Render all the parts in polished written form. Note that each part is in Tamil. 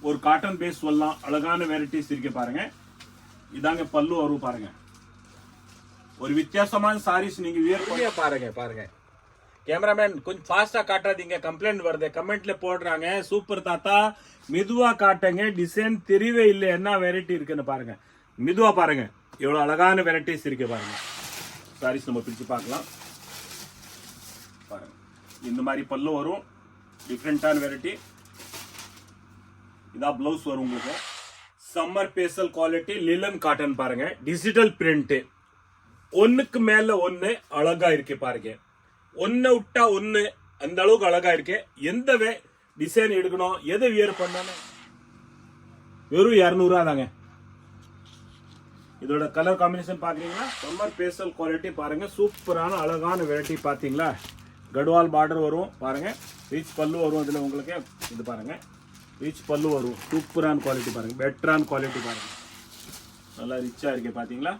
ஒரு காட்டன் பேஸ் சொல்லலாம். அழகான வெரைட்டிஸ் இருக்கு பாருங்க. இதாங்க பல்லு வரும் பாருங்க. ஒரு வித்தியாசமான சாரீஸ் நீங்க வியர் பண்ணி பாருங்க. பாருங்க கேமராமேன் கொஞ்சம் ஃபாஸ்டா காட்டாதீங்க, கம்ப்ளைண்ட் வருது, கமெண்ட்ல போடுறாங்க. சூப்பர் தாத்தா மெதுவா காட்டுங்க, டிசைன் தெரியவே இல்லை என்ன வெரைட்டி இருக்குன்னு பாருங்க. மெதுவா பாருங்க, எவ்வளவு அழகான வெரைட்டிஸ் இருக்கு பாருங்க. சாரீஸ் நம்ம பிரிச்சு பார்க்கலாம் பாருங்க. இந்த மாதிரி பல்லு வரும், டிஃப்ரெண்டான வெரைட்டி. இதான் பிளவுஸ் வரும் உங்களுக்கு. சம்மர் பேசல் குவாலிட்டி லிலன் காட்டன் பாருங்க. டிஜிட்டல் பிரிண்ட், ஒண்ணுக்கு மேல ஒண்ணு அழகா இருக்கு பாருங்க. ஒன்னு விட்டா ஒண்ணு அந்த அளவுக்கு அழகா இருக்கு. எந்த டிசைன் எடுக்கணும், எதை வியர் பண்ணணும், வெறும் 200 தாங்க. இதோட கலர் காம்பினேஷன் பாத்தீங்கன்னா சம்மர் பேசல் குவாலிட்டி பாருங்க. சூப்பரான அழகான வெரைட்டி பாத்தீங்களா. கட்வால் பார்டர் வரும் பாருங்க. ரிச் பல்லு வரும். இதுல உங்களுக்கு இது பாருங்க, ரிச் பல்லு வரும். சூப்பரான குவாலிட்டி பாருங்க, பெட்டரான குவாலிட்டி பாருங்க. நல்லா ரிச்சா இருக்கு பாத்தீங்களா.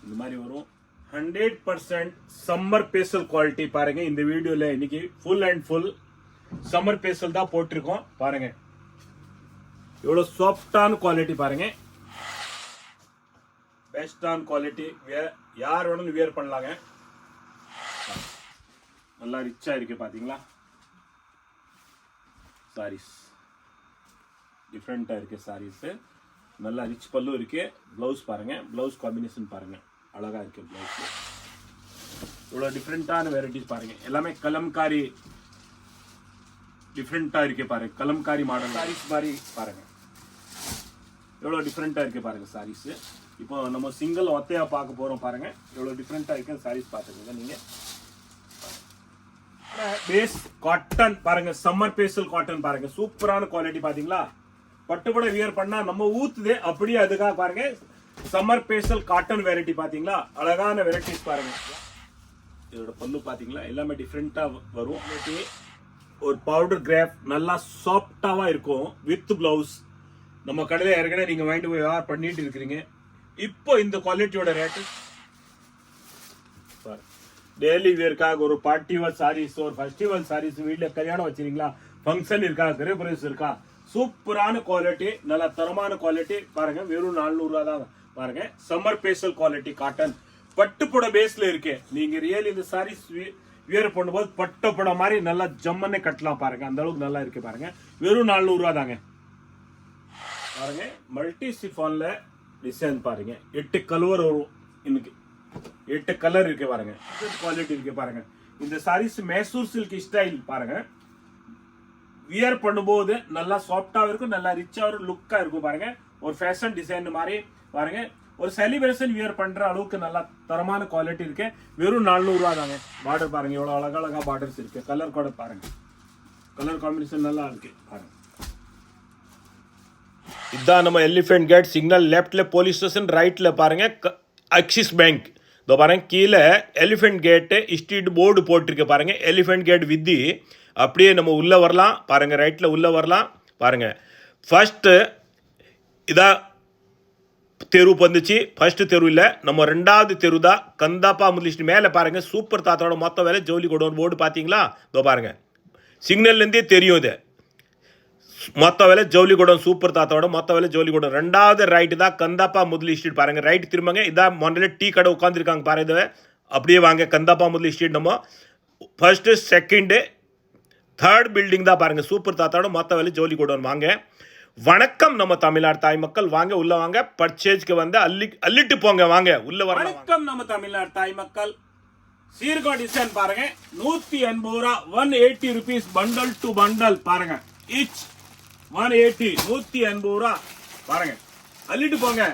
இந்த மாதிரி வரும். 100% சம்மர் பேசல் குவாலிட்டி பாருங்க. இந்த வீடியோல இன்னைக்கு ஃபுல் அண்ட் ஃபுல் சம்மர் பேசல் தான் போட்டிருக்கோம் பாருங்க. எவ்வளவு சாஃப்டான குவாலிட்டி பாருங்க, பெஸ்டான குவாலிட்டி. யார் வேணும் வியர் பண்ணலாங்க. நல்லா ரிச்சா இருக்கு பாத்தீங்களா. சாரீஸ் டிஃப்ரெண்டா இருக்கு சாரீஸ். நல்லா ரிச் பல்லு இருக்கு. பிளவுஸ் பாருங்க, பிளவுஸ் காம்பினேஷன் பாருங்க, அழகா இருக்கு பிளவுஸ். இவ்வளவு டிஃப்ரெண்டான வெரைட்டிஸ் பாருங்க. எல்லாமே கலம்காரி டிஃப்ரெண்டா இருக்கு பாருங்க. கலம்காரி மாடல் சாரீஸ் மாதிரி பாருங்க. எவ்வளவு டிஃப்ரெண்டா இருக்கு பாருங்க சாரீஸ். இப்போ நம்ம சிங்கிள் ஒத்தையா பார்க்க போறோம் பாருங்க. எவ்வளவு டிஃப்ரெண்டா இருக்கு சாரீஸ் பாத்துக்கோங்க நீங்க. பேஸ் காட்டன் பாருங்க, சம்மர் பேசல் காட்டன் பாருங்க. சூப்பரான குவாலிட்டி பாத்தீங்களா. பட்டுப்பட வியர் பண்ணா நம்ம ஊத்துதே அப்படியே. அதுக்காக பாருங்க சம்மர் பேசல் காட்டன் வெரைட்டி பாத்தீங்களா. அழகான வெரைட்டிஸ் பாருங்க. இதோட பல்லு பாத்தீங்களா, எல்லாமே டிஃப்ரெண்டா வரும். ஒரு பவுடர் கிராஃப் நல்லா சாஃப்டாவா இருக்கும் வித் பிளவுஸ். நம்ம கடையில ஏற்கனவே நீங்க வாங்கிட்டு போய் வியாபாரம் பண்ணிட்டு இருக்கிறீங்க. இப்போ இந்த குவாலிட்டியோட ரேட்டு டெய்லி வியர்க்காக ஒரு பார்ட்டி வேர் சாரீஸ், ஒரு ஃபெஸ்டிவல் சாரீஸ், வீட்டுல கல்யாணம் வச்சிருக்கீங்களா, ஃபங்க்ஷன் இருக்கா, கிரகப்பிரவேசம் இருக்கா, சூப்பரான குவாலிட்டி, நல்ல தரமான குவாலிட்டி பாருங்க. வெறும் 400 தான் பாருங்க. சம்மர் பேசல் குவாலிட்டி காட்டன் பட்டுப்புட பேஸ்ல இருக்கு. நீங்க ரியல் இந்த சாரீஸ் வியர் பண்ணும்போது பட்டுப்புட மாதிரி நல்லா ஜம்மன்னு கட்டலாம் பாருங்க. அந்த அளவுக்கு நல்லா இருக்கு பாருங்க. வெறும் 400 தாங்க பாருங்க. மல்டி சிஃபான்ல டிசைன் பாருங்க. 8 கலர் வரும். இன்னைக்கு 8 கலர் இருக்கு பாருங்க. குவாலிட்டி இருக்கு பாருங்க. இந்த சாரீஸ் மைசூர் சில்க் ஸ்டைல் பாருங்க. வியர் பண்ணும்போது நல்லா சாஃப்டா இருக்கும், நல்லா ரிச்சா ஒரு லுக்கா இருக்கும் பாருங்க. ஒரு ஃபேஷன் டிசைன் மாதிரி பாருங்க. ஒரு செலிப்ரேஷன் வியர் பண்ற அளவுக்கு நல்லா தரமான குவாலிட்டி இருக்கு. வெறும் 400 தாங்க. பார்டர் பாருங்க, எவ்வளவு அழகழகா பார்டர்ஸ் இருக்கு. கலர் கூட பாருங்க, கலர் காம்பினேஷன் நல்லா இருக்கு பாருங்க. இதான் நம்ம எலிஃபென்ட் கேட் சிக்னல். லெஃப்ட்ல போலீஸ் ஸ்டேஷன், ரைட்ல பாருங்க ஆக்சிஸ் பேங்க். இதோ பாருங்க கீழே எலிஃபென்ட் கேட்டு ஸ்ட்ரீட் போர்டு போட்டிருக்கு பாருங்க. எலிஃபென்ட் கேட் வித்தி அப்படியே நம்ம உள்ளே வரலாம் பாருங்க. ரைட்டில் உள்ளே வரலாம் பாருங்க. ஃபர்ஸ்ட்டு இதா தெரு வந்துச்சு. ஃபர்ஸ்ட் தெரு இல்லை, நம்ம 2வது தெரு தான். கந்தாப்பா முதலிஸ்ட் மேலே பாருங்க. சூப்பர் தாத்தாவோட மொத்த வேலை ஜவுளி கோடவுன் போர்டு பார்த்தீங்களா. இதோ பாருங்க சிக்னல்லேருந்தே தெரியும். இது மொத்த வேலை ஜவுளி கோடவுன், சூப்பர் தாத்தாவோட மொத்த வேலை ஜவுளி கோடவுன். 2வது ரைட்டு தான் கந்தாப்பா முதலி ஸ்ட்ரீட் பாருங்க. ரைட் திரும்பங்க. இதான் முதல்ல டீ கடை உட்காந்துருக்காங்க பாருங்க. இதை அப்படியே வாங்க. கந்தாப்பா முதலி ஸ்ட்ரீட் நம்ம ஃபர்ஸ்ட்டு செகண்டு 3rd பில்டிங் தான் பாருங்க. சூப்பர் தாத்தாவோட மொத்த வேலை ஜவுளி கோடவுன். வாங்க. வணக்கம் நம்ம தமிழ்நாடு தாய் மக்கள். வாங்க உள்ள வாங்க. பர்ச்சேஸ்க்கு வந்து அள்ளிட்டு போங்க. வாங்க உள்ள வர. வணக்கம் நம்ம தமிழ்நாடு தாய் மக்கள். சீர்கோ டிசைன் பாருங்க. 180 ரூபா, 180 rupees பண்டல் டு பண்டல் பாருங்க. ஈச் 180, 180 ரூபா பாருங்க. அள்ளிட்டு போங்க.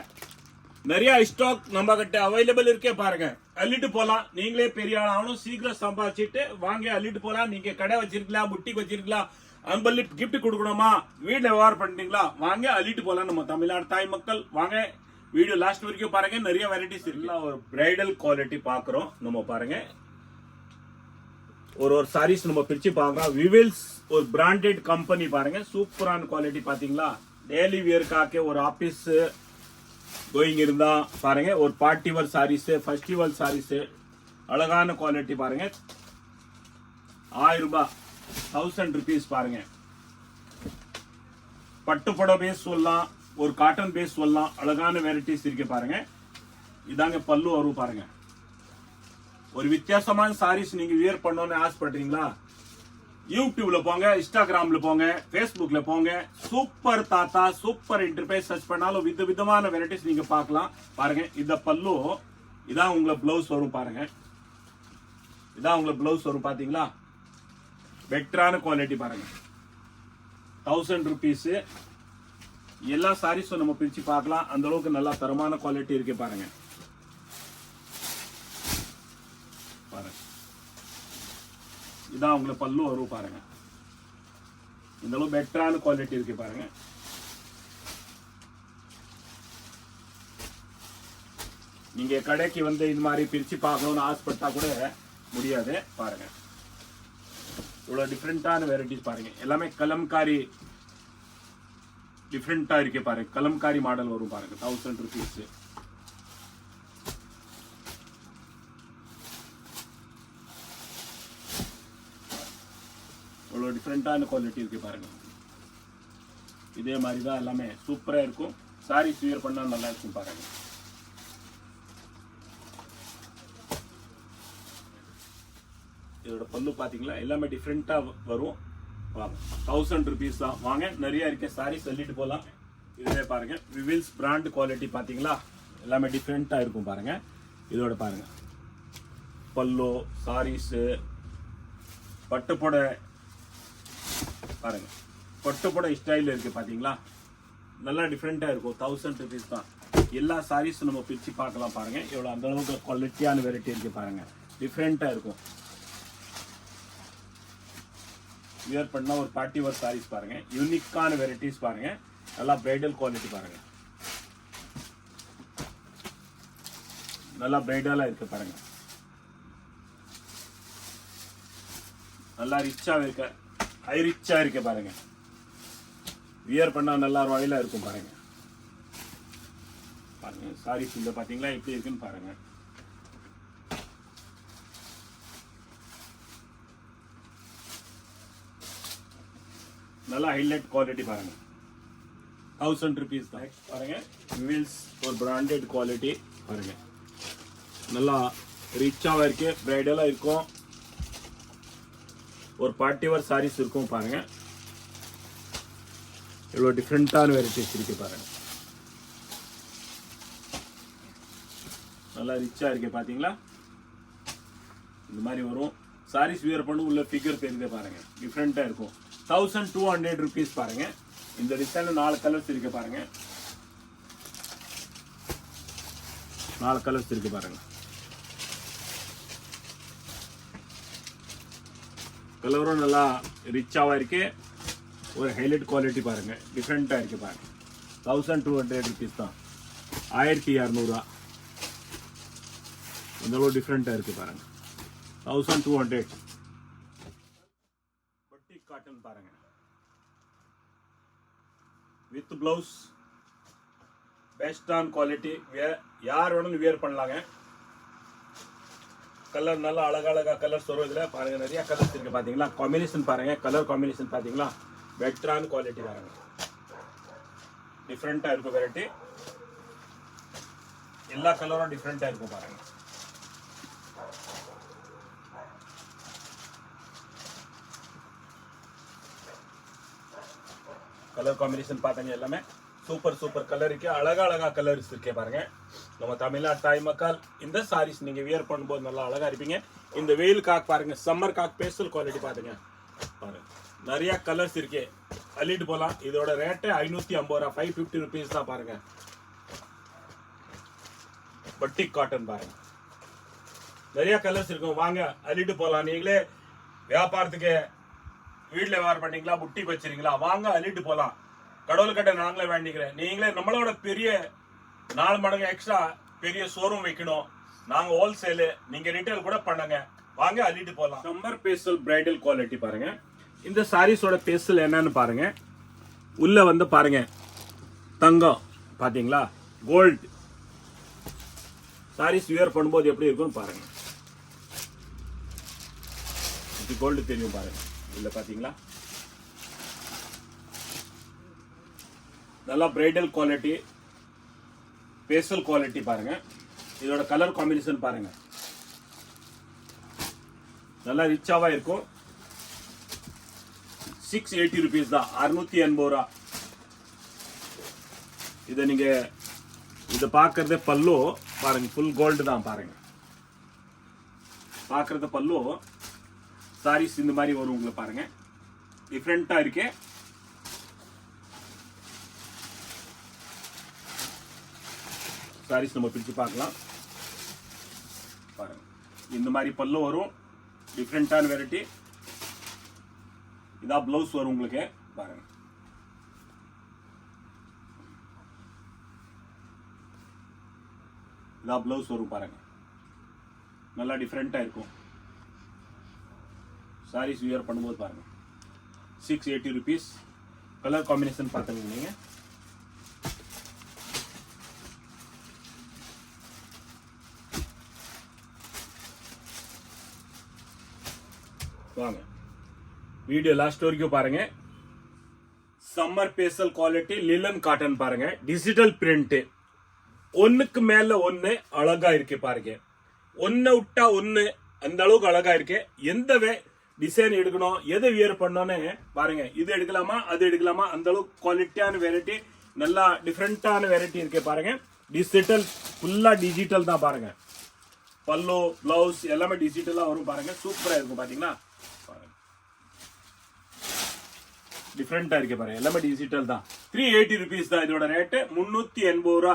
நிறைய ஸ்டாக் நம்ம கிட்ட அவைலபிள் இருக்கே பாருங்க. அள்ளிட்டு போலாம். நீங்களே பெரிய ஆள் ஆகணும், சீக்கிரம் சம்பாதிச்சுட்டு வாங்க அள்ளிட்டு போலாம். நீங்க கடை வச்சிருக்கலாம், புட்டிக் வச்சிருக்கலாம், அன்பல்லி கிஃப்ட் கொடுக்கணுமா, வீட்டுல வியாபாரம் பண்ணிட்டீங்களா, வாங்க அள்ளிட்டு போலாம் நம்ம தமிழ்நாடு தாய் மக்கள். வாங்க வீடியோ லாஸ்ட் வரைக்கும் பாருங்க. நிறைய வெரைட்டிஸ் இருக்கு. ஒரு பிரைடல் குவாலிட்டி பாக்குறோம் நம்ம பாருங்க. ஒரு சாரீஸ் நம்ம பிரிச்சு பாக்குறோம். விவில்ஸ் ஒரு பிராண்டட் கம்பெனி பாருங்க. சூப்பரான குவாலிட்டி பாத்தீங்களா. டெய்லி வியர்க்காக ஒரு ஆபீஸ் கோயிங் இருந்தா பாருங்க. ஒரு party wear saris, festival saris, அழகான குவாலிட்டி பாருங்க. 1000 ரூபாய், 1000 rupees பாருங்க. பட்டு புடவை பேஸ் சொல்லலாம், ஒரு காட்டன் பேஸ் சொல்லலாம். அழகான வெரைட்டிஸ் இருக்கு பாருங்க. இதாங்க பல்லு வரும் பாருங்க. ஒரு வித்தியாசமான சாரீஸ் நீங்க வியர் பண்ணணும்னு ஆசைப்படுறீங்களா? யூடியூப்ல போங்க, இன்ஸ்டாகிராம்ல போங்க, ஃபேஸ்புக்ல போங்க. சூப்பர் தாத்தா சூப்பர் இன்டர்பேஸ் சர்ச் பண்ணாலும் விதவிதமான வெரைட்டிஸ் நீங்க பார்க்கலாம் பாருங்க. இந்த பல்லு இதான் உங்களுக்கு பிளவுஸ் வரும் பாருங்க. இதான் உங்களுக்கு பிளவுஸ் வரும் பாத்தீங்களா? பெட்டரான குவாலிட்டி பாருங்க. 1000 rupees. எல்லா சாரீஸும் நம்ம பிரிச்சு பார்க்கலாம். அந்த அளவுக்கு நல்லா தரமான குவாலிட்டி இருக்கு பாருங்க. பாருங்க, இதான் உங்களுக்கு பல்லு வரும் பாருங்க. இந்த அளவு பெட்டரான குவாலிட்டி இருக்கு பாருங்க. நீங்க கடைக்கு வந்து இந்த மாதிரி பிரிச்சு பார்க்கணும்னு ஆசைப்பட்டா கூட முடியாது பாருங்க. இவ்வளவு டிஃப்ரெண்டான வெரைட்டிஸ் பாருங்க. எல்லாமே கலம்காரி டிஃப்ரெண்டா இருக்கு பாருங்க. கலம்காரி மாடல் வரும் பாருங்க. 1000 rupees. இவ்வளவு டிஃப்ரெண்டான குவாலிட்டி இருக்கு பாருங்க. இதே மாதிரி தான் எல்லாமே சூப்பரா இருக்கும். சாரீஸ் வியர் பண்ணா நல்லா இருக்கும் பாருங்க. இதோட பல்லு பாத்தீங்களா? எல்லாமே டிஃப்ரெண்டா வரும். 1000 rupees தான். வாங்க, நிறைய இருக்க சாரி சொல்லிட்டு போலாம். இதுவே பாருங்க, விவில்ஸ் பிராண்ட் குவாலிட்டி பாத்தீங்களா? எல்லாமே டிஃப்ரெண்டா இருக்கும் பாருங்க. இதோட பாருங்க பல்லு, சாரீஸ், பட்டுப்புடை பாருங்க. பட்டுப்புடை ஸ்டைல் இருக்கு பாத்தீங்களா? நல்லா டிஃப்ரெண்டா இருக்கும். 1000 rupees தான். எல்லா சாரீஸும் நம்ம பிரிச்சு பார்க்கலாம் பாருங்க. இவ்வளவு அந்த அளவுக்கு குவாலிட்டியான வெரைட்டி இருக்கு பாருங்க. டிஃப்ரெண்டா இருக்கும். வியர் பண்ணா ஒரு பார்ட்டி வேர் சாரீஸ் பாருங்க. யூனிக்கான வெரைட்டிஸ் பாருங்க. நல்லா பிரைடல் குவாலிட்டி பாருங்க. நல்லா பிரைடலா இருக்கு பாருங்க. நல்லா ரிச்சா இருக்கு. ஹை ரிச்சா இருக்கு பாருங்க. வியர் பண்ணா நல்லா ராயலா இருக்கும் பாருங்க. பாருங்க சாரீஸ் இந்த பாத்தீங்களா எப்படி இருக்குன்னு பாருங்க. நல்லா ஹைலைட் குவாலிட்டி பாருங்க. 1000 rupees தான் பாருங்க. விவில்ஸ் ஒரு பிராண்டட் குவாலிட்டி பாருங்க. நல்லா ரிச்சாக இருக்கு, பிரைடலாக இருக்கும். ஒரு பார்ட்டி வேர் சாரீஸ் இருக்கும் பாருங்க. இவ்வளோ டிஃப்ரெண்டான வெரைட்டிஸ் இருக்கு பாருங்க. நல்லா ரிச்சா இருக்கு பாத்தீங்களா? இந்த மாதிரி வரும். சாரீஸ் வியர் பண்ணி உள்ள ஃபிகர் தெரியுது பாருங்க. டிஃப்ரெண்டா இருக்கும். 1200 rupees பாருங்க. இந்த டிசைன்ல 4 கலர்ஸ் இருக்கு பாருங்க. 4 கலர்ஸ் இருக்கு பாருங்க. கலரும் நல்லா ரிச்சாவா இருக்கு. ஒரு ஹைலைட் குவாலிட்டி பாருங்க. டிஃப்ரெண்டா இருக்கு பாருங்க. 1200 rupees தான். 1200. இந்த அளவு டிஃப்ரெண்டா இருக்கு பாருங்க. 1200. பட்டி காட்டன் பாருங்க. With blouse best on quality. யார் வேணும் வியர் பண்ணலாங்க. கலர் நல்லா அழகழகா கலர்ஸ் வரும். இதுல பாருங்க நிறைய கலர்ஸ் இருக்கு பாத்தீங்களா? காம்பினேஷன் பாருங்க. கலர் காம்பினேஷன் பாத்தீங்களா? பெட்டரான குவாலிட்டி பாருங்க. டிஃப்ரெண்டா இருக்கும் வெரைட்டி. எல்லா கலரும் டிஃப்ரெண்டா இருக்கும் பாருங்க. கலர் காம்பினேஷன் பாத்தீங்க எல்லாமே சூப்பர் சூப்பர் கலர் இருக்கு. அழகா கலர்ஸ் இருக்கே பாருங்க. நம்ம தமிழ்நாடு தாய் மக்கள் இந்த சாரீஸ் நீங்க வியர் பண்ணும்போது நல்லா அழகா இருப்பீங்க. இந்த வெயில் காக் பாருங்க, சம்மர் காக் பேஸ்டல் குவாலிட்டி பாருங்க. பாருங்க நிறைய கலர்ஸ் இருக்கு. அள்ளிட்டு போலாம். இதோட ரேட்டு 550 ரூபாய், 550 rupees தான் பாருங்க. பட்டிக் காட்டன் பாருங்க. நிறைய கலர்ஸ் இருக்கும். வாங்க அள்ளிட்டு போலாம். நீங்களே வியாபாரத்துக்கு வீட்டுல வியாபாரம் பண்ணீங்களா, புட்டி வச்சிருக்கீங்களா, வாங்க அள்ளிட்டு போலாம். கடவுள் கிட்ட நாங்களே வேண்டிக்கிறேன். நீங்களே நம்மளோட பெரிய 4 மடங்கு எக்ஸ்ட்ரா பெரிய ஷோரூம் வைக்கணும். நாங்க ஹோல்சேல், நீங்க ரிட்டைல் கூட பண்ணுங்க. வாங்க அள்ளிட்டு போலாம். சம்மர் பேஸ்டல் பிரைடல் குவாலிட்டி பாருங்க. இந்த சாரீஸோட பேஸ்டல் என்னன்னு பாருங்க. உள்ள வந்து பாருங்க தங்கம் பாத்தீங்களா, கோல்டு. சாரீஸ் வியர் பண்ணும்போது எப்படி இருக்கும்னு பாருங்க. இது கோல்டு தெரியும் பாருங்க. உள்ள பாத்தீங்களா? நல்லா பிரைடல் குவாலிட்டி, பேசல் குவாலிட்டி பாருங்க. இதோட கலர் காம்பினேஷன் பாருங்க, நல்லா ரிச்சாவா இருக்கும். 680 rupees தான், 680 ரூபா. இதை நீங்க இதை பார்க்கறதே பல்லு பாருங்க, ஃபுல் கோல்டு தான் பாருங்க. பார்க்கறது பல்லு. சாரீஸ் இந்த மாதிரி வரும் உங்களுக்கு பாருங்க, டிஃப்ரெண்டா இருக்கு. சாரீஸ் நம்ம பிரிச்சு பார்க்கலாம் பாருங்க. இந்த மாதிரி பல்லு வரும், டிஃப்ரெண்டான வெரைட்டி. இதான் பிளவுஸ் வரும் உங்களுக்கு பாருங்க. இதான் பிளவுஸ் வரும் பாருங்க, நல்லா டிஃப்ரெண்டா இருக்கும். சாரீஸ் வியர் பண்ணும்போது பாருங்க. 680 rupees. கலர் காம்பினேஷன் பார்த்துங்க நீங்க. வாங்க வீடியோ லாஸ்ட் வரைக்கும் பாருங்க. சம்மர் பேசல் குவாலிட்டி லிலன் காட்டன் பாருங்க, டிஜிட்டல் பிரிண்ட். ஒண்ணுக்கு மேல ஒண்ணு அழகா இருக்கு பாருங்க. ஒன்னு விட்டா ஒண்ணு அந்த அளவுக்கு அழகா இருக்கு. எந்த டிசைன் எடுக்கணும், எதை வியர் பண்ணோன்னு பாருங்க. இது எடுக்கலாமா அது எடுக்கலாமா, அந்த அளவுக்கு குவாலிட்டியான வெரைட்டி, நல்லா டிஃப்ரெண்டான வெரைட்டி இருக்கு பாருங்க. டிஜிட்டல், ஃபுல்லா டிஜிட்டல் தான் பாருங்க. பல்லு பிளவுஸ் எல்லாமே டிஜிட்டலா வரும் பாருங்க. சூப்பரா இருக்கும் பாத்தீங்களா, டிஃப்ரெண்டா இருக்கு பாருங்க. எல்லாமே டிஜிட்டல் தான். 380 rupees தான் இதோட ரேட்டு. 380 ரூபா.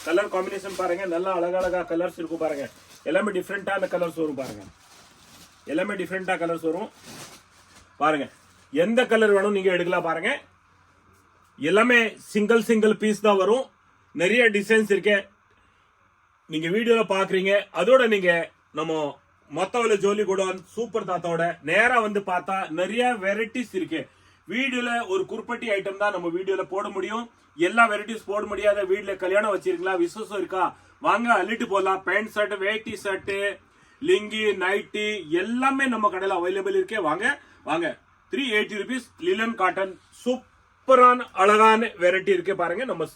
கலர் காம்பினேஷன் பாருங்க, நல்லா அழகழகா கலர்ஸ் இருக்கும் பாருங்க. எல்லாமே டிஃப்ரெண்டான கலர்ஸ் வரும் பாருங்க. எல்லாமே டிஃப்ரெண்டா கலர்ஸ் வரும் பாருங்க. எந்த கலர் வேணும் நீங்க எடுக்கலாம் பாருங்க. எல்லாமே சிங்கிள் பீஸ் தான் வரும். நிறைய டிசைன்ஸ் இருக்கு, நீங்க வீடியோல பாக்குறீங்க. அதோட நீங்க நம்ம மொத்தவில ஜோலி குடோன் சூப்பர் தாத்தாவோட நேரா வந்து பார்த்தா நிறைய வெரைட்டிஸ் இருக்கு. வீடியோல ஒரு குறிப்பிட்ட ஐட்டம் தான் நம்ம வீடியோல போட முடியும். எல்லா வெரைட்டிஸ் போட முடியாத. வீட்டுல கல்யாணம் வச்சிருக்கீங்களா, விசேஷம் இருக்கா, வாங்க அள்ளிட்டு போலாம். பேண்ட் ஷர்ட், வேட்டி ஷர்ட், லிங்கி, நைட்டி எல்லாமே நம்ம கடையில அவைலபிள் இருக்கே. வாங்க வாங்க. 380 rupees லிலன் காட்டன். சூப்பரான அழகான வெரைட்டி இருக்கு பாருங்க. நம்ம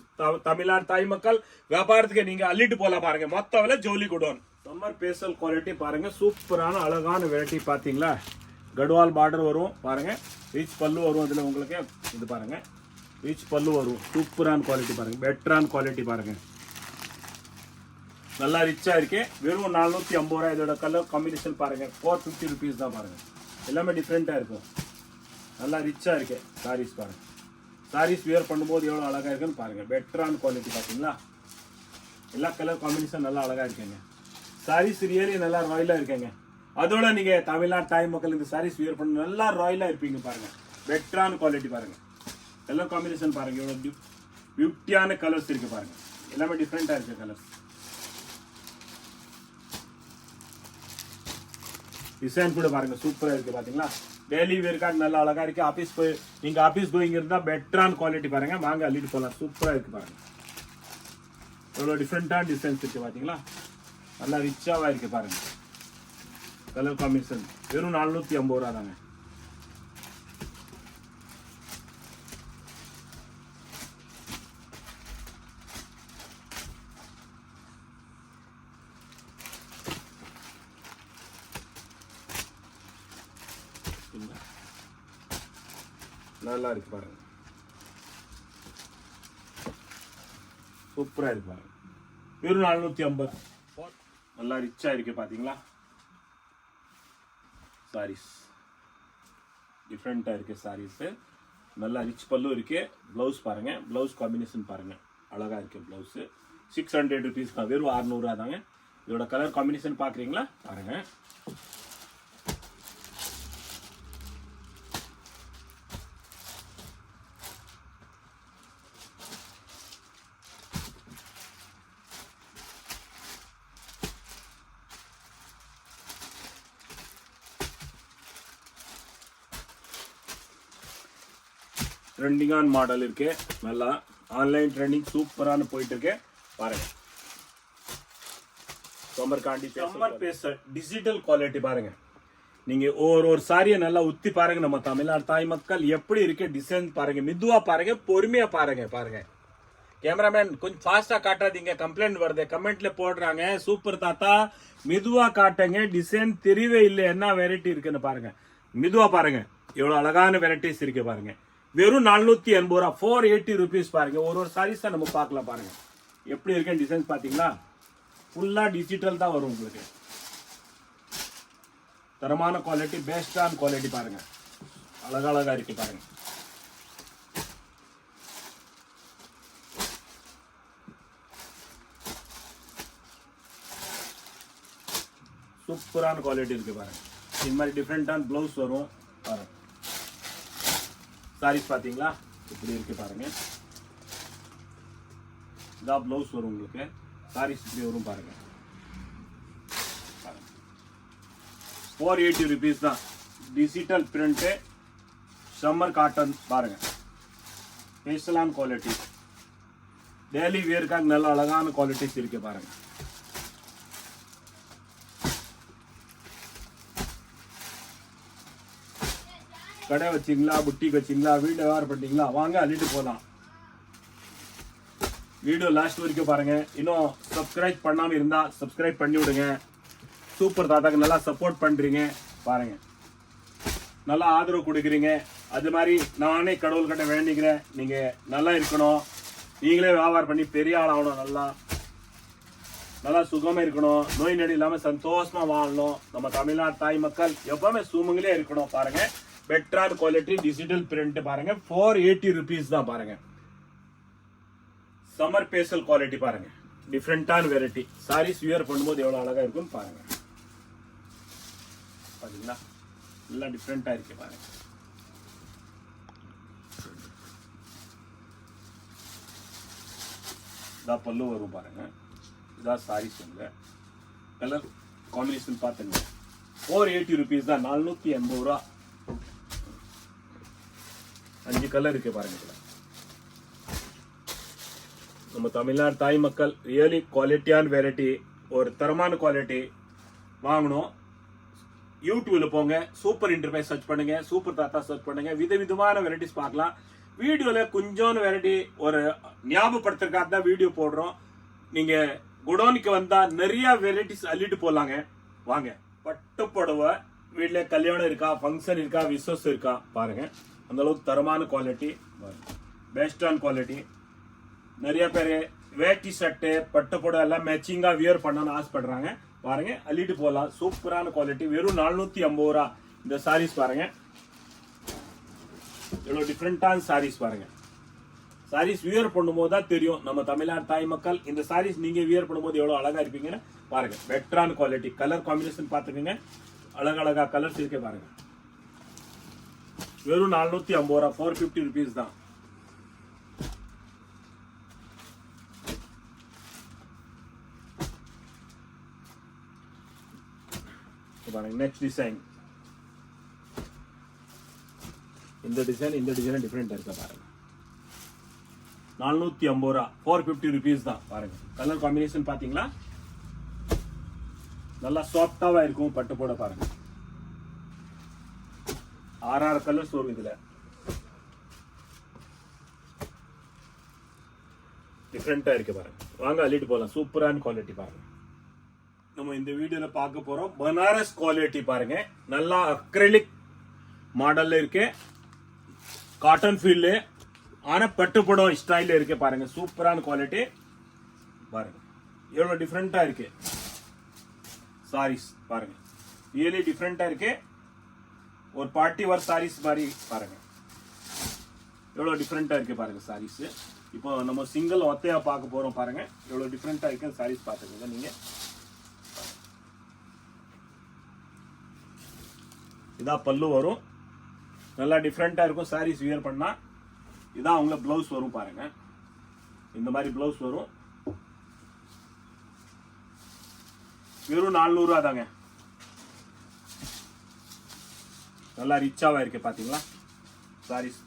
தமிழ்நாடு தாய் மக்கள் வியாபாரத்துக்கு நீங்க அள்ளிட்டு போலாம் பாருங்க. மொத்தவில ஜோலி குடோன். சம்மர் பேசல் குவாலிட்டி பாருங்க. சூப்பரான அழகான வெரைட்டி பாத்தீங்களா. கடுவால் பார்டர் வரும் பாருங்க. ரிச் பல்லு வரும். அதுல உங்களுக்கு இது பாருங்க, ரிச் பல்லு வரும். சூப்பரான குவாலிட்டி பாருங்க, பெட்டரான குவாலிட்டி பாருங்க. நல்லா ரிச்சா இருக்கு. வெறும் 450 ரூபாய். இதோட கலர் காம்பினேஷன் பாருங்க. 450 rupees தான் பாருங்க. எல்லாமே டிஃப்ரெண்டா இருக்கும். நல்லா ரிச்சா இருக்கு சாரீஸ் பாருங்க. சாரீஸ் வியர் பண்ணும்போது எவ்வளவு அழகா இருக்குன்னு பாருங்க. பெட்டரான குவாலிட்டி பாத்தீங்களா. எல்லா கலர் காம்பினேஷன் நல்லா அழகா இருக்குங்க. சாரீஸ் ரியலி நல்லா ராயலா இருக்குங்க. அதோட நீங்க தமிழ்நாடு தாய் மக்கள் இந்த சாரீஸ் வியர் பண்ண நல்லா ராயலா இருப்பீங்க பாருங்க. பெட்டரான குவாலிட்டி பாருங்க. கலர் காம்பினேஷன் பாருங்க, எவ்வளவு பியூட்டியான கலர்ஸ் இருக்கு பாருங்க. எல்லாமே டிஃப்ரெண்டா இருக்கு கலர்ஸ். டிசைன் கூட பாருங்க, சூப்பரா இருக்கு பாத்தீங்களா. டெய்லி வேர் கார்டு நல்லா அழகா இருக்கு. ஆபீஸ் போய் நீங்க ஆபீஸ் கோயிங் இருந்தா பெட்டரான குவாலிட்டி பாருங்க. வாங்க அள்ளிட்டு போலாம். சூப்பரா இருக்கு பாருங்க. எவ்வளவு டிஃப்ரெண்டான டிசைன்ஸ் இருக்கு பாத்தீங்களா. நல்லா ரிச்சாவா இருக்கு பாருங்க. கலர் காம்பினேஷன் வெறும் 450 ரூபா தாங்க. நல்லா இருக்கு பாருங்க. சூப்பரா இருக்கு பாருங்க. வெறும் 450. நல்லா ரிச்சா இருக்கு பாத்தீங்களா. சாரீஸ் டிஃப்ரெண்டா இருக்கு. சாரீஸ் நல்லா ரிச் பல்லு இருக்கு. பிளவுஸ் பாருங்க, பிளவுஸ் காம்பினேஷன் பாருங்க, அழகா இருக்கு பிளவுஸ். 600 rupees தான். வெறும் 600 ரூபா தாங்க. இதோட கலர் காம்பினேஷன் பாக்குறீங்களா பாருங்க. ட்ரெண்டிங்கான மாடல் இருக்கு. நல்லா ஆன்லைன் ட்ரெண்டிங் சூப்பரான போயிட்டு இருக்கு பாருங்க. சம்மர் பேச டிஜிட்டல் குவாலிட்டி பாருங்க. நீங்க ஒரு சாரியை நல்லா உத்தி பாருங்க. நம்ம தமிழ்நாடு தாய் மக்கள் எப்படி இருக்கு டிசைன் பாருங்க. மெதுவா பாருங்க, பொறுமையா பாருங்க. கேமராமேன் கொஞ்சம் ஃபாஸ்டா காட்டாதீங்க, கம்ப்ளைண்ட் வருது, கமெண்ட்ல போடுறாங்க. சூப்பர் தாத்தா மெதுவா காட்டுங்க, டிசைன் தெரியவே இல்லை என்ன வெரைட்டி இருக்குன்னு பாருங்க. மெதுவா பாருங்க, எவ்வளவு அழகான வெரைட்டிஸ் இருக்கு பாருங்க. வெறும் 480 ரூபா, 480 ருபீஸ் பாருங்க. ஒரு சாரீஸ் நம்ம பார்க்கலாம் பாருங்க. எப்படி இருக்கு டிசைன்ஸ் பாத்தீங்களா? ஃபுல்லா டிஜிட்டல் தான் வரும் உங்களுக்கு. தரமான குவாலிட்டி, பெஸ்டான குவாலிட்டி பாருங்க. அழகழகா இருக்கு பாருங்க. சூப்பரான குவாலிட்டி இருக்கு பாருங்க. இந்த மாதிரி டிஃப்ரெண்டான ப்ளவுஸ் வரும் பாருங்க. சாரீஸ் பாத்தீங்களா இப்படி இருக்கு பாருங்க. இதான் ப்ளவுஸ் வரும் உங்களுக்கு. சாரீஸ் இப்படி வரும் பாருங்க. 480 ருபீஸ் தான். டிஜிட்டல் பிரிண்ட் சம்மர் காட்டன் பாருங்க. ஸ்பெஷலான குவாலிட்டி, டெய்லி வேர்க்காக நல்ல அழகான குவாலிட்டிஸ் இருக்கு பாருங்க. கடை வச்சிங்களா, புட்டிக் வச்சிங்களா, வீடு வியாபாரம் பண்ணிங்களா, வாங்க அள்ளிட்டு போகலாம். வீடியோ லாஸ்ட் வரைக்கும் பாருங்க. இன்னும் சப்ஸ்கிரைப் பண்ணாம இருந்தா சப்ஸ்கிரைப் பண்ணி விடுங்க. சூப்பர் தாத்தாக்கு நல்லா சப்போர்ட் பண்றீங்க பாருங்க, நல்லா ஆதரவு கொடுக்குறீங்க. அது மாதிரி நானே கடவுள்கிட்ட வேண்டிக்கிறேன், நீங்க நல்லா இருக்கணும், நீங்களே வியாபாரம் பண்ணி பெரிய ஆள் ஆகணும், நல்லா சுகமா இருக்கணும், நோய் நொடி இல்லாம சந்தோஷமா வாழணும். நம்ம தமிழ்நாடு தாய் மக்கள் எப்பவுமே சுமங்களே இருக்கணும் பாருங்க. பெட்டரான குவாலிட்டி டிஜிட்டல் பிரிண்ட் பாருங்க. 480 ருபீஸ் தான் பாருங்க. சம்மர் பேசல் குவாலிட்டி பாருங்க. டிஃப்ரெண்டான வெரைட்டி சாரீஸ் வியர் பண்ணும்போது எவ்வளவு அழகா இருக்கும் பாருங்க. பாத்தீங்களா, எல்லாம் டிஃப்ரெண்டா இருக்கு பாருங்க. இதான் பல்லு வரும் பாருங்க. இதான் சாரீஸ் உங்க கலர் காம்பினேஷன் பாத்துங்க. 480 ருபீஸ் தான், 480 ரூபா. 5 கலர் இருக்கு பாருங்க. நம்ம தமிழ்நாடு தாய் மக்கள் ரியலி குவாலிட்டியான வெரைட்டி, ஒரு தரமான குவாலிட்டி வாங்கணும். யூடியூப்ல போங்க, சூப்பர் இன்டர்பேஸ் சர்ச் பண்ணுங்க, சூப்பர் தாத்தா சர்ச் பண்ணுங்க, விதவிதமான வெரைட்டிஸ் பார்க்கலாம். வீடியோல கொஞ்சம் வெரைட்டி ஒரு ஞாபகப்படுத்துறதுக்காக தான் வீடியோ போடுறோம். நீங்க குடோனுக்கு வந்தா நிறைய வெரைட்டிஸ் அள்ளிட்டு போலாங்க. வாங்க. பட்டு புடவை வீட்டுல கல்யாணம் இருக்கா, ஃபங்க்ஷன் இருக்கா, விசேஷம் இருக்கா பாருங்க. அந்த அளவுக்கு தரமான குவாலிட்டி, பெஸ்டான குவாலிட்டி. நிறைய பேர் வேட்டி சட்டை பட்டு புடவை எல்லாம் மேட்சிங்கா வியர் பண்ணணும்னு ஆசைப்படுறாங்க பாருங்க. அள்ளிட்டு போகலாம். சூப்பரான குவாலிட்டி. வெறும் 450 ரூபா. இந்த சாரீஸ் பாருங்க, எவ்வளவு டிஃப்ரெண்டான சாரீஸ் பாருங்க. சாரீஸ் வியர் பண்ணும்போது தான் தெரியும் நம்ம தமிழ்நாடு தாய் மக்கள். இந்த சாரீஸ் நீங்க வியர் பண்ணும்போது எவ்வளவு அழகா இருப்பீங்கன்னு பாருங்க. பெட்டரான குவாலிட்டி. கலர் காம்பினேஷன் பாத்துக்கோங்க, அழகழகா கலர்ஸ் இருக்கே பாருங்க. வெறும் 450 ரூபா, 450 ருபீஸ் தான். பாருங்க நெக்ஸ்ட் டிசைன். இந்த டிசைன் டிஃபரெண்ட் இருக்கா பாருங்க. 450 ரூபா, 450 ருபீஸ் தான் பாருங்க. கலர் காம்பினேஷன் பாத்தீங்களா, நல்லா சாஃப்டாவா இருக்கும் பட்டு போட பாருங்க. 6 கலர்ஸ் வரும் இதுல. டிஃப்ரெண்டா இருக்கு பாருங்க. வாங்க அள்ளிட்டு போகலாம். சூப்பரான குவாலிட்டி பாருங்க. நம்ம இந்த வீடியோல பார்க்க போறோம் பனாரஸ் குவாலிட்டி பாருங்க. நல்லா அக்ரிலிக் மாடல்ல இருக்கு, காட்டன் ஃபீல்ல, ஆனா பட்டு புடவை ஸ்டைல்ல இருக்கு பாருங்க. சூப்பரான குவாலிட்டி பாருங்க. எவ்வளவு டிஃப்ரெண்டா இருக்கு சாரீஸ் பாருங்க. ரியலி டிஃப்ரெண்டா இருக்கு. ஒரு பார்ட்டி வேர் சாரீஸ் மாதிரி பாருங்க. எவ்வளவு டிஃப்ரெண்டா இருக்கு பாருங்க சாரீஸ். இப்போ நம்ம சிங்கிள் ஒத்தையா பார்க்க போறோம் பாருங்க. எவ்வளவு டிஃப்ரெண்டா இருக்கு சாரீஸ் பாத்துக்கோங்க நீங்க. இதான் பல்லு வரும், நல்லா டிஃப்ரெண்டா இருக்கும் சாரீஸ் வியர் பண்ணா. இதான் அவங்க பிளவுஸ் வரும் பாருங்க. இந்த மாதிரி பிளவுஸ் வரும். வெறும் 400 ரூபா தாங்க. நல்லா ரிச்சாவா இருக்கு பாத்தீங்களா. சாரீஸ்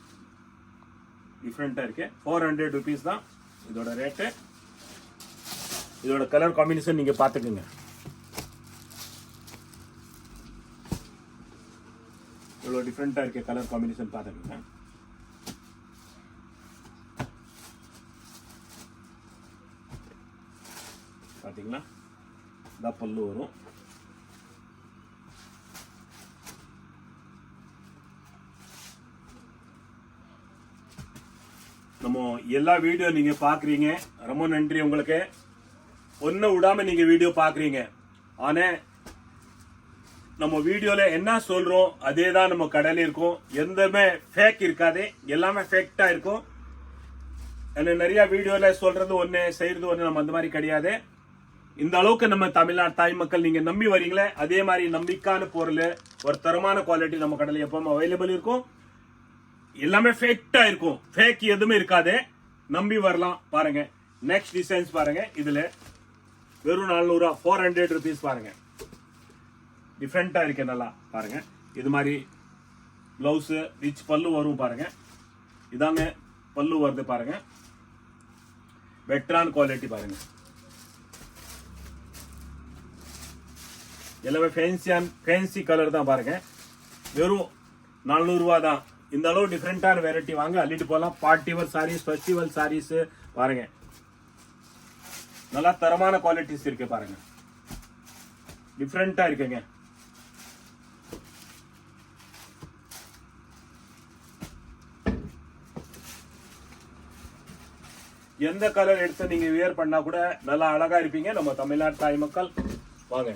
டிஃப்ரெண்டா இருக்கு. 400 ருபீஸ் தான் இதோட ரேட்டு. இதோட கலர் காம்பினேஷன் நீங்க பாத்துக்கோங்க. இவ்வளவு டிஃப்ரெண்டா இருக்கு கலர் காம்பினேஷன் பாத்துக்கோங்க. பாத்தீங்களா இந்த பல்லு வரும். நம்ம எல்லா வீடியோ நீங்க பாக்குறீங்க, ரொம்ப நன்றி உங்களுக்கு. ஒன்னும் விடாம நீங்க வீடியோ பாக்குறீங்க. ஆனா நம்ம வீடியோல என்ன சொல்றோம் அதே தான் நம்ம கடையில இருக்கும். எந்தமே ஃபேக் இருக்காது, எல்லாமே ஃபேக்டா இருக்கும். நிறைய வீடியோல சொல்றது ஒண்ணு செய்யறது ஒண்ணு, நம்ம அந்த மாதிரி கிடையாது. இந்த அளவுக்கு நம்ம தமிழ்நாடு தாய் மக்கள் நீங்க நம்பி வரீங்களே, அதே மாதிரி நம்பிக்கையான பொருள், ஒரு தரமான குவாலிட்டி நம்ம கடையில எப்பவும் அவைலபிள் இருக்கும். எல்லாமே ஃபேக்டா இருக்கும், ஃபேக் எதுவுமே இருக்காது, நம்பி வரலாம். பாருங்க நெக்ஸ்ட் டிசைன்ஸ் பாருங்க. இதுல வெறும் 400 400 rupees பாருங்க. டிஃப்ரெண்டா இருக்கு, நல்லா பாருங்க. இது மாதிரி பிளவுஸ் ரிச் பல்லு வரும் பாருங்க. இதாங்க பல்லு வருது பாருங்க. வெட்ரான் குவாலிட்டி பாருங்க. எல்லாமே ஃபேன்சி கலர் தான் பாருங்க. வெறும் 400 ரூபா தான். இந்த அளவு டிஃப்ரெண்டான வெரைட்டி வாங்க, அள்ளிட்டு போகலாம். Party wear saris, festival saris பாருங்க. நல்லா தரமான குவாலிட்டிஸ் இருக்கு பாருங்க, டிஃப்ரெண்டா இருக்குங்க. எந்த கலர் எடுத்து நீங்க வியர் பண்ணா கூட நல்லா அழகா இருப்பீங்க நம்ம தமிழ்நாடு தாய் மக்கள். வாங்க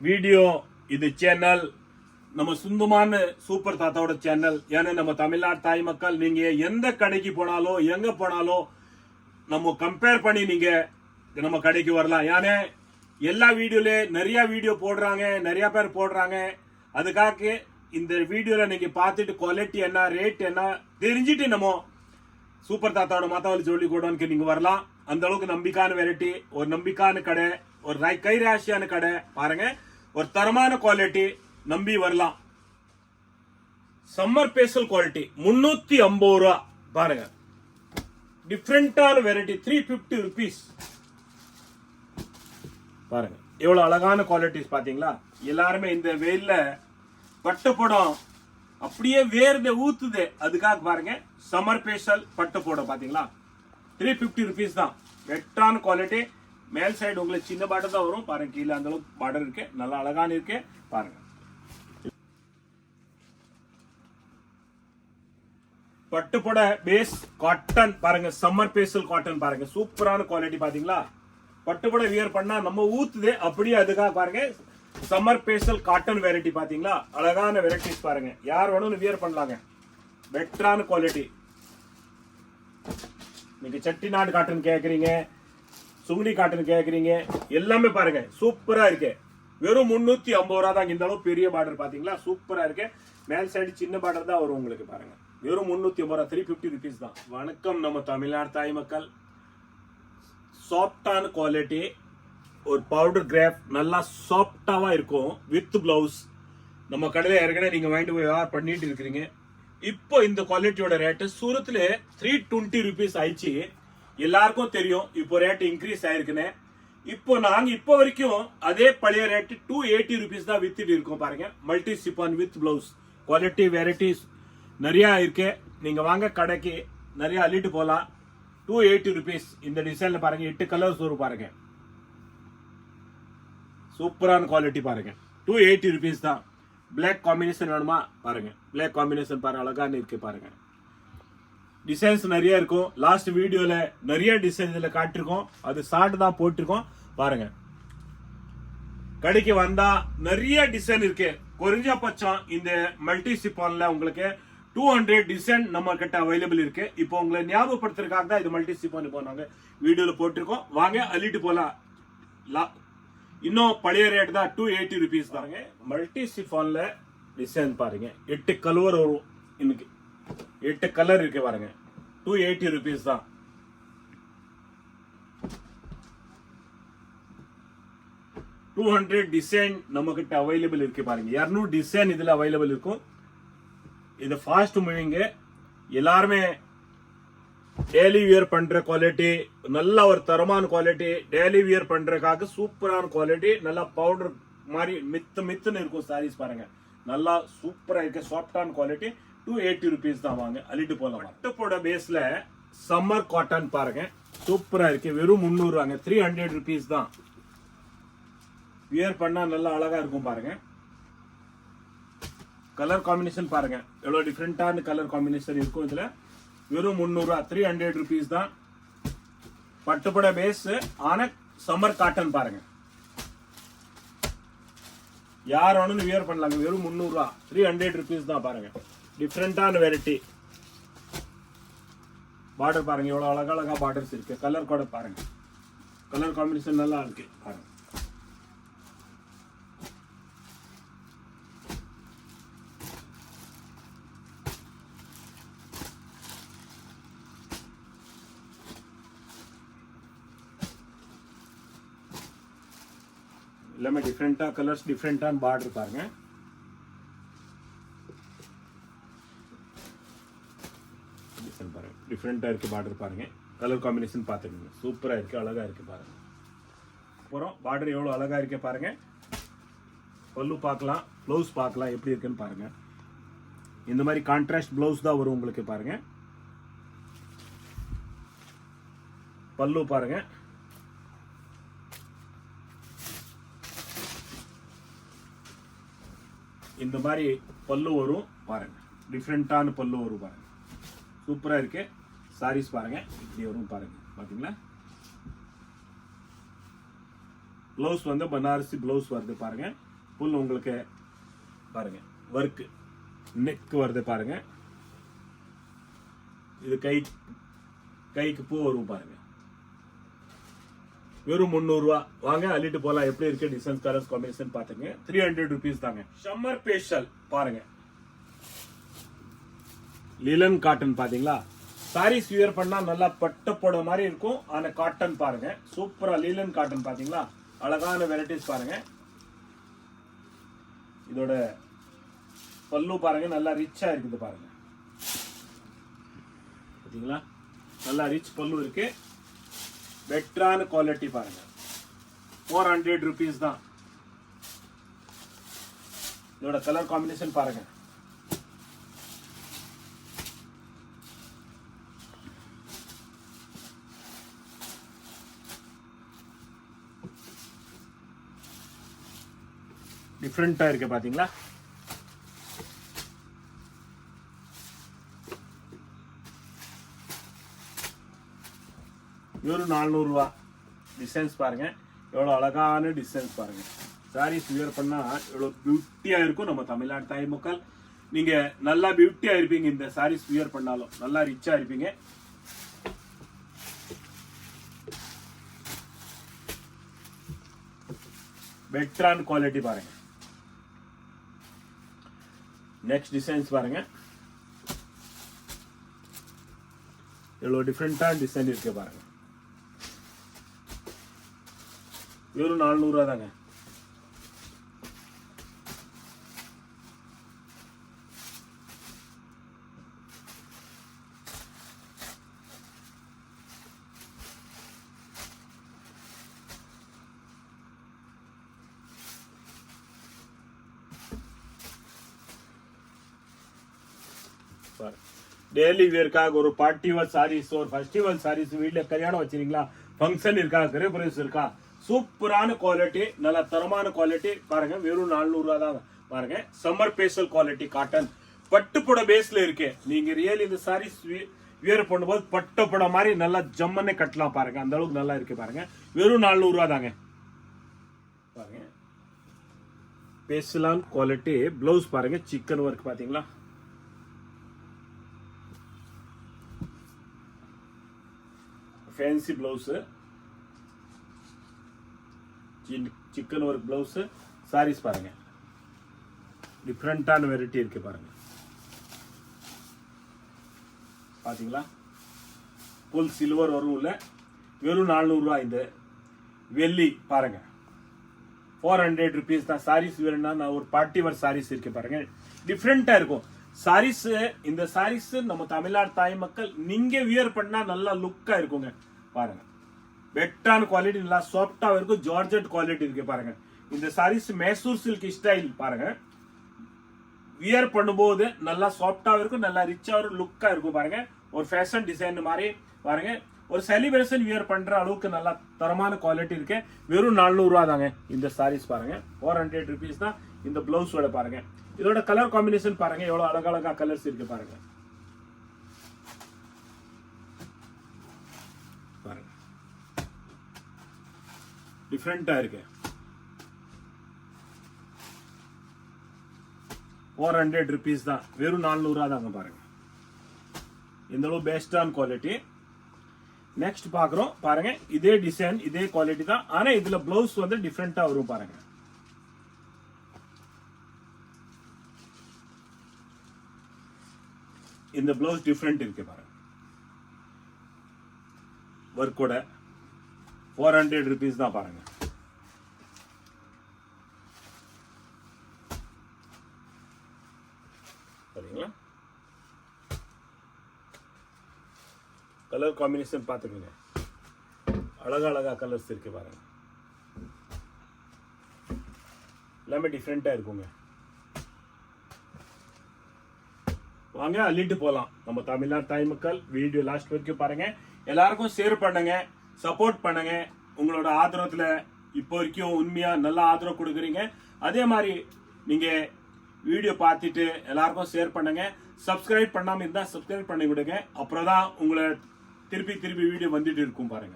வீடியோ, இது சேனல் நம்ம சொந்தமான சூப்பர் தாத்தாவோட சேனல். ஏன்னா நம்ம தமிழ்நாடு தாய் மக்கள் நீங்க எந்த கடைக்கு போனாலும் எங்க போனாலும் நம்ம கம்பேர் பண்ணி நீங்க நம்ம கடைக்கு வரலாம். ஏன்னா எல்லா வீடியோல நிறைய வீடியோ போடுறாங்க, நிறைய பேர் போடுறாங்க. அதுக்காக இந்த வீடியோல நீங்க பார்த்துட்டு குவாலிட்டி என்ன, ரேட் என்ன தெரிஞ்சுட்டு நம்ம சூப்பர் தாத்தாவோட மாத்தாவளி ஜவுளி கோடவுனுக்கு நீங்க வரலாம். அந்த அளவுக்கு நம்பிக்கையான வெரைட்டி, ஒரு நம்பிக்கையான கடை, ஒரு கை ராசியான கடை பாருங்க. ஒரு தரமான குவாலிட்டி, நம்பி வரலாம். சம்மர் ஸ்பெஷல் குவாலிட்டி 350 ரூபா பாருங்க. டிஃப்ரெண்டான வெரைட்டி 350 rupees பாருங்க. எவ்வளவு அழகான குவாலிட்டிஸ் பாத்தீங்களா. எல்லாருமே இந்த வெயில்ல பட்டு படம் அப்படியே வேர்ந்து ஊத்துது, அதுக்காக பாருங்க சம்மர் ஸ்பெஷல் பட்டு போட பாத்தீங்களா. 350 rupees தான். வெட்டான குவாலிட்டி. மேல் சைடு உங்களுக்கு சின்ன பார்டர் தான் வரும் பாருங்க. கீழே அந்த அளவுக்கு பார்டர் இருக்கு, நல்லா அழகான இருக்கு பாருங்க. பட்டுப்போட பேஸ் காட்டன் பாருங்க. சம்மர் ஸ்பெஷல் காட்டன் பாருங்க, சூப்பரான குவாலிட்டி பாத்தீங்களா. பட்டுப்போட வியர் பண்ணா நம்ம ஊத்துது அப்படியே, அதுக்காக பாருங்க சம்மர் ஸ்பெஷல் காட்டன் வெரைட்டி பாத்தீங்களா. அழகான வெரைட்டிஸ் பாருங்க, யார் வேணும் வியர் பண்ணலாங்க. பெட்டரான குவாலிட்டி. நீங்க செட்டிநாடு காட்டன் கேக்குறீங்க, சுங்குடி காட்டன் கேக்குறீங்க, எல்லாமே பாருங்க சூப்பரா இருக்கு. வெறும் 350 ரூபா தான். இந்த அளவு பெரிய பார்டர் பாத்தீங்களா, சூப்பரா இருக்கு. மேல் சைடு சின்ன பார்டர் தான் வரும் உங்களுக்கு பாருங்க. வெறும் 350 ரூபா, 350 rupees தான். வணக்கம் நம்ம தமிழ்நாடு தாய் மக்கள். சாஃப்டான குவாலிட்டி, ஒரு பவுடர் கிராஃப் நல்லா சாஃப்டாவா இருக்கும் வித் பிளவுஸ். நம்ம கடையில ஏற்கனவே நீங்க வாங்கிட்டு போய் வியாபாரம் பண்ணிட்டு இருக்கிறீங்க. இப்போ இந்த குவாலிட்டியோட ரேட்டு சூரத்துல 320 rupees ஆயிடுச்சு. எல்லாருக்கும் தெரியும் இப்போ ரேட் இன்க்ரீஸ் ஆயிருக்குன்னு. இப்போ நாங்க இப்போ வரைக்கும் அதே பழைய ரேட் 280 rupees தான் வித்துட்டு இருக்கோம் பாருங்க. Multi சிப்பான் with blouse quality varieties நிறைய இருக்கு. நீங்க வாங்க கடைக்கு, நிறைய அள்ளிட்டு போலாம். 280 rupees. இந்த டிசைன்ல பாருங்க 8 கலர்ஸ் வரும் பாருங்க. சூப்பரான குவாலிட்டி பாருங்க. 280 rupees தான். பிளாக் காம்பினேஷன் வேணுமா பாருங்க. பிளாக் காம்பினேஷன் பாருங்க, அழகான இருக்கு பாருங்க. டிசைன்ஸ் நிறைய இருக்கும். லாஸ்ட் வீடியோல நிறைய டிசைன் இதுல காட்டிருக்கோம், அது ஷார்ட் தான் போட்டிருக்கோம் பாருங்க. கடைக்கு வந்தா நிறைய டிசைன் இருக்கு. குறைஞ்சபட்சம் இந்த மல்டி சிப்பான்ல உங்களுக்கு 200 டிசைன் நம்ம கிட்ட அவைலபிள் இருக்கு. இப்போ உங்களை ஞாபகப்படுத்துறதுக்காக தான் இது மல்டி சிப்பான் இப்போ நாங்க வீடியோல போட்டிருக்கோம். வாங்க அள்ளிட்டு போலாம். இன்னும் பழைய ரேட் தான் 280 rupees தாங்க. மல்டி சிப்பான்ல டிசைன் பாருங்க, 8 கலர் வரும். இன்னைக்கு 8 கலர் இருக்கு பாருங்க. 280 rupees தான். டிசைன் நம்ம கிட்ட அவைலபிள் இருக்கு பாருங்க. 200 டிசைன் இதுல அவைலபிள் இருக்கும். இது ஃபாஸ்ட் மூவிங், எல்லாருமே டெய்லி வியர் பண்ற குவாலிட்டி, நல்ல ஒரு தரமான குவாலிட்டி. டெய்லி வியர் பண்றதுக்காக சூப்பரான குவாலிட்டி, நல்லா பவுடர் மாதிரி மித்துன்னு இருக்கும் சாரீஸ் பாருங்க. நல்லா சூப்பரா இருக்கு, சாஃப்டான குவாலிட்டி. 280 rupees தான். வாங்க அள்ளிட்டு போலாம். பட்டுப்போட பேஸ்ல சம்மர் காட்டன் பாருங்க, சூப்பரா இருக்கு. வெறும் 300 ரூபாங்க. 300 ருபீஸ் தான். வியர் பண்ணா நல்லா அழகா இருக்கும் பாருங்க. கலர் காம்பினேஷன் பாருங்க எவ்வளவு டிஃப்ரெண்டான கலர் காம்பினேஷன் இருக்கும் இதுல. வெறும் 300 ரூபாய். 300 ருபீஸ் தான். பட்டுப்பட பேஸ் ஆன சம்மர் காட்டன் பாருங்க. யார் வேணும்னு வியர் பண்ணலாங்க. வெறும் 300 ரூபாய். 300 ருபீஸ் தான் பாருங்க. டிஃப்ரெண்டான வெரைட்டி. பார்டர் பாருங்க எவ்வளவு அழகா பார்டர்ஸ் இருக்கு. கலர் கூட பாருங்க. கலர் காம்பினேஷன் நல்லா இருக்கு பாருங்க. எல்லாமே டிஃப்ரெண்டா கலர்ஸ் டிஃப்ரெண்டான பார்டர் பாருங்க. டிஃப்ரெண்டா இருக்கு பார்டர் பாருங்க. கலர் காம்பினேஷன் பார்த்துக்கோங்க. சூப்பரா இருக்கு அழகா இருக்கு பாருங்க. அப்புறம் பார்டர் எவ்வளவு அழகா இருக்கு பாருங்க. பல்லு பார்க்கலாம் ப்ளவுஸ் பார்க்கலாம் எப்படி இருக்குன்னு பாருங்க. இந்த மாதிரி கான்ட்ராஸ்ட் ப்ளவுஸ் தான் வரும் உங்களுக்கு பாருங்க. பல்லு பாருங்க. இந்த மாதிரி பல்லு வரும் பாருங்க. டிஃப்ரெண்டான பல்லு வரும் பாருங்க. சூப்பரா இருக்கு. சாரீஸ் பாருங்க இப்படி வரும் பாருங்க. பாத்தீங்களா ப்ளவுஸ் வந்து பனாரசி ப்ளவுஸ் வருது பாருங்க. ஃபுல் உங்களுக்கு பாருங்க ஒர்க் நெக் வருது பாருங்க. இது கைக்கு பூ வரும் பாருங்க. வெறும் 300 ரூபாய். வாங்க அள்ளிட்டு போலாம். எப்படி இருக்கு டிசைன்ஸ் கலர்ஸ் காம்பினேஷன் பாத்துங்க. 300 ருபீஸ் தாங்க. சம்மர் ஸ்பெஷல் பாருங்க. லிலன் காட்டன் பாத்தீங்களா. சாரீஸ் வியர் பண்ணா நல்லா பட்டு போட மாதிரி இருக்கும். ஆனா காட்டன் பாருங்க சூப்பரா. லிலன் காட்டன் பாத்தீங்களா அழகான வெரைட்டிஸ் பாருங்க. இதோட பல்லு பாருங்க நல்லா ரிச்சா இருக்குது பாருங்க. பாத்தீங்களா நல்லா ரிச் பல்லு இருக்கு. பெட்டரான குவாலிட்டி பாருங்க. 400 ருபீஸ் தான். இதோட கலர் காம்பினேஷன் பாருங்க. டிஃப்ரெண்டா இருக்கு பாத்தீங்களா. வெறும் 400 ரூபாய். டிசைன்ஸ் பாருங்க எவ்வளவு அழகான டிசைன்ஸ் பாருங்க. சாரீஸ் வியர் பண்ணா எவ்வளவு பியூட்டியா இருக்கும். நம்ம தமிழ்நாடு தாய் மக்கள் நீங்க நல்லா பியூட்டியா இருப்பீங்க. இந்த சாரீஸ் வியர் பண்ணாலும் நல்லா ரிச்சா இருப்பீங்க. பெட்டரான குவாலிட்டி பாருங்க. நெக்ஸ்ட் டிசைன்ஸ் பாருங்க எவ்வளவு டிஃப்ரெண்டான டிசைன் இருக்கு பாருங்க. வெறும் 400 ரூபாய் தாங்க. டெய்லி வியர்க்காக ஒரு பார்ட்டி வேர் சாரீஸ் ஒரு ஃபெஸ்டிவல் சாரீஸ் வீட்டுல கல்யாணம் வச்சிருக்கீங்களா ஃபங்க்ஷன் இருக்கா கிரகப்பிரவேஷ் இருக்கா சூப்பரான குவாலிட்டி நல்ல தரமான குவாலிட்டி பாருங்க. வெறும் 400 ரூபாய் தான் பாருங்க. சம்மர் ஸ்பெஷல் குவாலிட்டி காட்டன் பட்டுப்புட பேஸ்ல இருக்கு. நீங்க ரியல் இந்த சாரீஸ் வியர் பண்ணும்போது பட்டுப்புட மாதிரி நல்லா ஜம்மனே கட்டலாம் பாருங்க. அந்த அளவுக்கு நல்லா இருக்கு பாருங்க. வெறும் 400 ரூபாய் தாங்க பாருங்க. ஸ்பெஷலான குவாலிட்டி பிளவுஸ் பாருங்க. சிக்கன் ஒர்க் பாத்தீங்களா. Fancy blouse chikan work blouse saris பாருங்க. டிஃப்ரெண்டான வெரைட்டி இருக்கு பாருங்க. பாத்தீங்களா ஃபுல் சில்வர் வரும் இல்ல. வெறும் 400 ரூபாய். இந்த வெள்ளி பாருங்க 400 ருபீஸ் தான். சாரீஸ் வேணும்னா ஒரு பார்ட்டி வேர் சாரீஸ் இருக்கு பாருங்க. டிஃப்ரெண்டா இருக்கும் சாரீஸ். இந்த சாரீஸ் நம்ம தமிழ்நாடு தாய் மக்கள் நீங்க வியர் பண்ணா நல்லா லுக்கா இருக்குங்க பாருங்க. பெட்டரான குவாலிட்டி நல்லா சாஃப்டா இருக்கும். ஜார்ஜெட் குவாலிட்டி இருக்கு பாருங்க. இந்த சாரீஸ் மைசூர் சில்க் ஸ்டைல் பாருங்க. வியர் பண்ணும்போது நல்லா சாஃப்டா இருக்கும். நல்லா ரிச்சா ஒரு லுக்கா இருக்கும் பாருங்க. ஒரு ஃபேஷன் டிசைன் மாதிரி பாருங்க. ஒரு செலிப்ரேஷன் வியர் பண்ற அளவுக்கு நல்ல தரமான குவாலிட்டி இருக்கு. வெறும் 400 ரூபா தாங்க இந்த சாரீஸ் பாருங்க. 400 rupees தான் இந்த பிளவுஸோட பாருங்க. இதோட கலர் காம்பினேஷன் பாருங்க, எவ்வளவு அழகழகா கலர்ஸ் இருக்கு பாருங்க. பாருங்க டிஃப்ரெண்டா இருக்கு. 400 rupees தான், வெறும் 400 ரூபா தாங்க பாருங்க. இந்த அளவு பெஸ்டான குவாலிட்டி. நெக்ஸ்ட் பாக்குறோம் பாருங்க, இதே டிசைன் இதே குவாலிட்டி தான், ஆனா இதுல பிளவுஸ் வந்து டிஃப்ரெண்டா வரும் பாருங்க. இந்த பிளவுஸ் டிஃப்ரெண்ட் இருக்கு பாருங்க. ஒர்க்கோட 400 rupees தான் பாருங்க. சரிங்களா? கலர் காம்பினேஷன் பார்த்துக்கோங்க, அழகா கலர்ஸ் இருக்கு பாருங்க. எல்லாமே டிஃப்ரெண்டா இருக்குங்க. வாங்க அள்ளிட்டு போலாம். நம்ம தமிழ்நாடு தாய் மக்கள் வீடியோ லாஸ்ட் வரைக்கும் பாருங்க. எல்லாருக்கும் ஷேர் பண்ணுங்க, சப்போர்ட் பண்ணுங்க. உங்களோட ஆதரவுல இப்போ வரைக்கும் உண்மையா நல்ல ஆதரவு கொடுக்குறீங்க. அதே மாதிரி நீங்க வீடியோ பார்த்துட்டு எல்லாருக்கும் ஷேர் பண்ணுங்க. சப்ஸ்கிரைப் பண்ணாம இருந்தா சப்ஸ்கிரைப் பண்ணி விடுங்க. அப்புறம் தான் உங்களை திருப்பி வீடியோ வந்துட்டு இருக்கும் பாருங்க.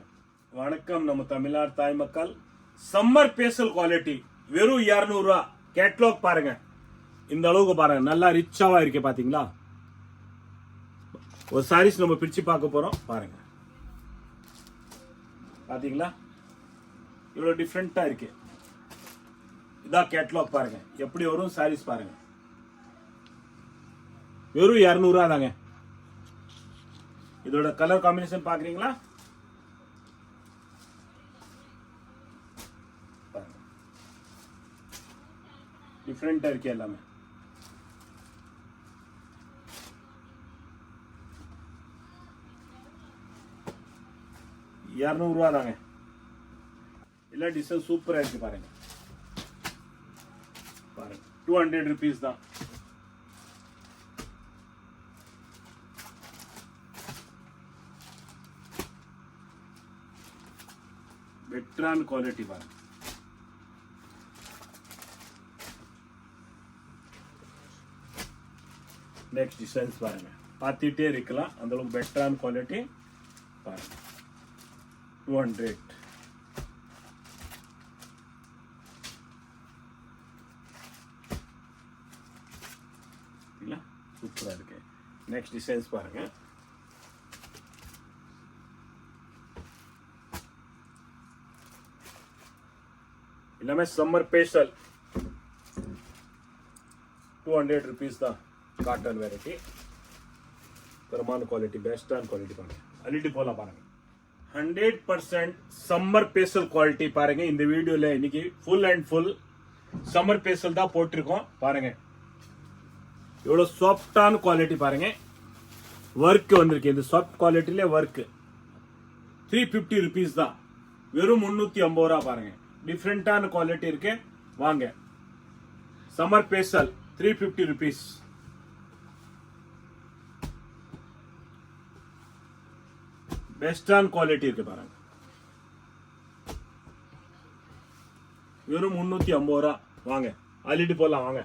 வணக்கம் நம்ம தமிழ்நாடு தாய் மக்கள். சம்மர் பேசல் குவாலிட்டி வெறும் 200 ரூபா. கேட்லாக் பாருங்க, இந்த அளவுக்கு பாருங்க, நல்லா ரிச்சாவா இருக்கு பாத்தீங்களா? ஒரு சாரீஸ் நம்ம பிரிச்சு பார்க்க போறோம் பாருங்க. பாத்தீங்களா இவ்வளவு டிஃப்ரெண்டா இருக்கு. இதான் கேட்லாக் பாருங்க, எப்படி வரும் சாரீஸ் பாருங்க. வெறும் 200 ரூபா தாங்க. இதோட கலர் காம்பினேஷன் பாக்குறீங்களா? டிஃப்ரெண்டா இருக்கு எல்லாமே. ₹200 தாங்க. எல்லா டிசைன் சூப்பரா இருக்கு பாருங்க. பாருங்க 200 rupees தான். வெட்ரான் குவாலிட்டி பாருங்க. நெக்ஸ்ட் டிசைன்ஸ் பாருங்க, பார்த்துட்டே இருக்கலாம், அந்த அளவுக்கு பெட்டரான குவாலிட்டி பாருங்க. 200. சூப்பரா இருக்கு. நெக்ஸ்ட் டிசைன்ஸ் பாருங்க. எல்லாமே சம்மர் ஸ்பெஷல். 200 rupees தான். காட்டன் வெரைட்டி, தரமான குவாலிட்டி, பெஸ்டான குவாலிட்டி பாருங்க. அள்ளிட்டு போலாம் பாருங்க. 100% சம்மர் ஸ்பெஷல் குவாலிட்டி பாருங்க. இந்த வீடியோல இன்னைக்கு full and full summer special தான் போட்டிருக்கோம் பாருங்க. எவ்வளவு சாஃப்டான குவாலிட்டி பாருங்க. ஒர்க் வந்திருக்கு, இந்த சாஃப்ட் குவாலிட்டில ஒர்க். 350 rupees தான், வெறும் 350 ரூபா பாருங்க. டிஃப்ரெண்டான குவாலிட்டி இருக்கு. வாங்க, சம்மர் ஸ்பெஷல் 350 rupees. பெஸ்டான குவாலிட்டி இருக்கு பாருங்க. வெறும் 350 ரூபா. வாங்க அள்ளிட்டு போலாம் வாங்க.